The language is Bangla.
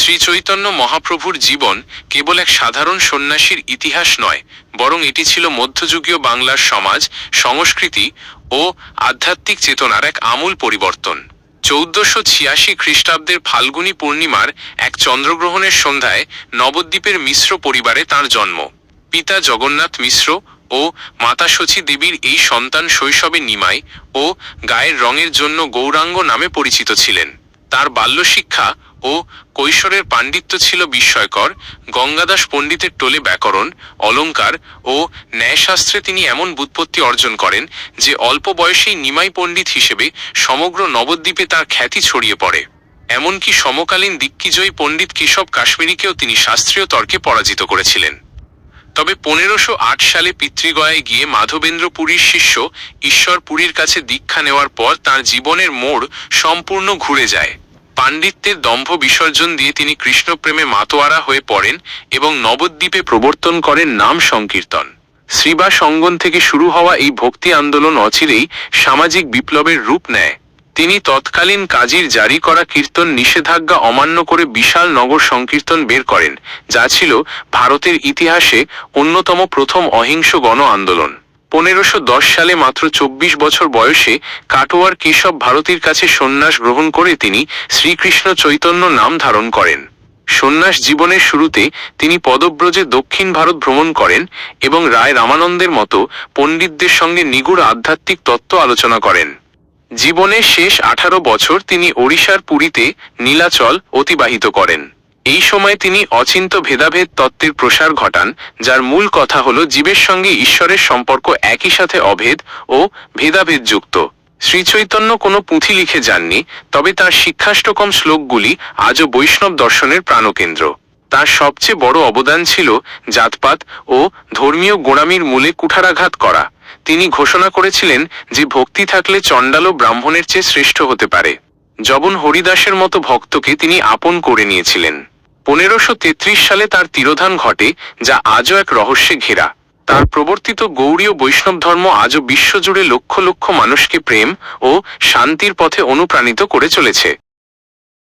শ্রী চৈতন্য মহাপ্রভুর জীবন কেবল এক সাধারণ সন্ন্যাসীর ইতিহাস নয়, বরং এটি ছিল মধ্যযুগীয় বাংলার সমাজ, সংস্কৃতি ও আধ্যাত্মিক চেতনার এক আমূল পরিবর্তন। 1486 খ্রিস্টাব্দের ফাল্গুনী পূর্ণিমার এক চন্দ্রগ্রহণের সন্ধ্যায় নবদ্বীপের মিশ্র পরিবারে তাঁর জন্ম। পিতা জগন্নাথ মিশ্র ও মাতা শচী দেবীর এই সন্তান শৈশবে নিমাই ও গায়ের রঙের জন্য গৌরাঙ্গ নামে পরিচিত ছিলেন। তার বাল্যশিক্ষা ও কৈশোরের পাণ্ডিত্য ছিল বিস্ময়কর। গঙ্গাদাস পণ্ডিতের টোলে ব্যাকরণ, অলঙ্কার ও ন্যায়শাস্ত্রে তিনি এমন ব্যুৎপত্তি অর্জন করেন যে অল্প বয়সেই নিমাই পণ্ডিত হিসেবে সমগ্র নবদ্বীপে তার খ্যাতি ছড়িয়ে পড়ে। এমনকি সমকালীন দিগ্বিজয়ী পণ্ডিত কেশব কাশ্মীরিকেও তিনি শাস্ত্রীয় তর্কে পরাজিত করেছিলেন। তবে 1508 সালে পিতৃগয়ায় গিয়ে মাধবেন্দ্র পুরীর শিষ্য ঈশ্বর পুরীর কাছে দীক্ষা নেওয়ার পর তাঁর জীবনের মোড় সম্পূর্ণ ঘুরে যায়। পাণ্ডিত্যের দম্ভ বিসর্জন দিয়ে তিনি কৃষ্ণপ্রেমে মাতোয়ারা হয়ে পড়েন এবং নবদ্বীপে প্রবর্তন করেন নাম সংকীর্তন। শ্রীবাস অঙ্গন থেকে শুরু হওয়া এই ভক্তি আন্দোলন অচিরেই সামাজিক বিপ্লবের রূপ নেয়। তিনি তৎকালীন কাজীর জারি করা কীর্তন নিষেধাজ্ঞা অমান্য করে বিশাল নগর সংকীর্তন বের করেন, যা ছিল ভারতের ইতিহাসে অন্যতম প্রথম অহিংস গণ আন্দোলন। 1510 সালে মাত্র 24 বছর বয়সে কাটোয়ার কেশব ভারতীর কাছে সন্ন্যাস গ্রহণ করে তিনি শ্রীকৃষ্ণ চৈতন্য নাম ধারণ করেন। সন্ন্যাস জীবনের শুরুতে তিনি পদব্রজে দক্ষিণ ভারত ভ্রমণ করেন এবং রায় রামানন্দের মতো পণ্ডিতদের সঙ্গে নিগুড় আধ্যাত্মিক তত্ত্ব আলোচনা করেন। জীবনের শেষ 18 বছর তিনি ওড়িশার পুরীতে নীলাচল অতিবাহিত করেন। এই সময় তিনি অচিন্ত ভেদাভেদ তত্ত্বের প্রসার ঘটান, যার মূল কথা হল জীবের সঙ্গে ঈশ্বরের সম্পর্ক একই সাথে অভেদ ও ভেদাভেদযুক্ত। শ্রীচৈতন্য কোনো পুঁথি লিখে যাননি, তবে তার শিক্ষাষ্টকম শ্লোকগুলি আজও বৈষ্ণব দর্শনের প্রাণকেন্দ্র। তার সবচেয়ে বড় অবদান ছিল জাতপাত ও ধর্মীয় গোঁড়ামির মূলে কুঠারাঘাত করা। তিনি ঘোষণা করেছিলেন যে ভক্তি থাকলে চণ্ডালও ব্রাহ্মণের চেয়ে শ্রেষ্ঠ হতে পারে। জবন হরিদাসের মতো ভক্তকে তিনি আপন করে নিয়েছিলেন। 1533 সালে তার তিরোধান ঘটে, যা আজও এক রহস্যে ঘেরা। তার প্রবর্তিত গৌড়ীয় বৈষ্ণব ধর্ম আজও বিশ্বজুড়ে লক্ষ লক্ষ মানুষকে প্রেম ও শান্তির পথে অনুপ্রাণিত করে চলেছে।